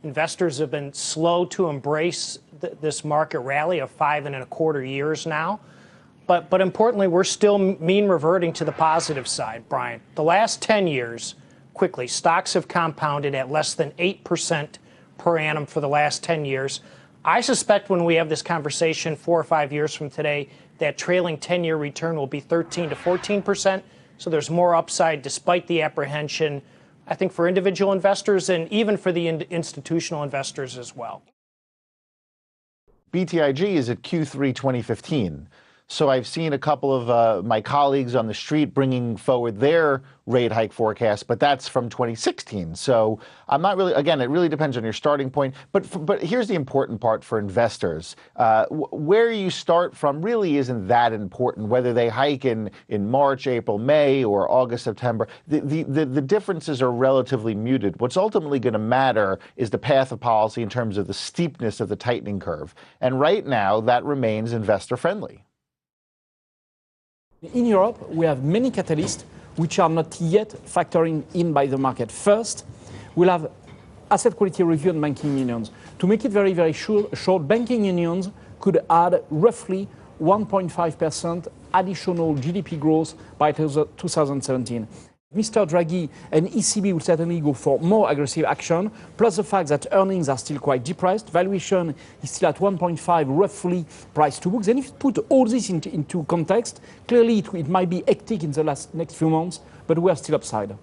investors have been slow to embrace this market rally of 5.25 years now. But importantly, we're still mean reverting to the positive side, Brian. The last 10 years, quickly, stocks have compounded at less than 8% per annum for the last 10 years. I suspect when we have this conversation 4 or 5 years from today, that trailing 10-year return will be 13 to 14%. So there's more upside despite the apprehension, I think, for individual investors and even for the institutional investors as well. BTIG is at Q3 2015. So I've seen a couple of my colleagues on the street bringing forward their rate hike forecast, but that's from 2016. So I'm not really, again, it really depends on your starting point. But here's the important part for investors. Where you start from really isn't that important, whether they hike in March, April, May, or August, September. The differences are relatively muted. What's ultimately going to matter is the path of policy in terms of the steepness of the tightening curve. And right now, that remains investor friendly. In Europe, we have many catalysts which are not yet factoring in by the market. First, we'll have asset quality review and banking unions. To make it very, very short, banking unions could add roughly 1.5% additional GDP growth by 2017. Mr. Draghi and ECB will certainly go for more aggressive action, plus the fact that earnings are still quite depressed. Valuation is still at 1.5 roughly price to books. And if you put all this into context, clearly it might be hectic in the next few months, but we are still upside.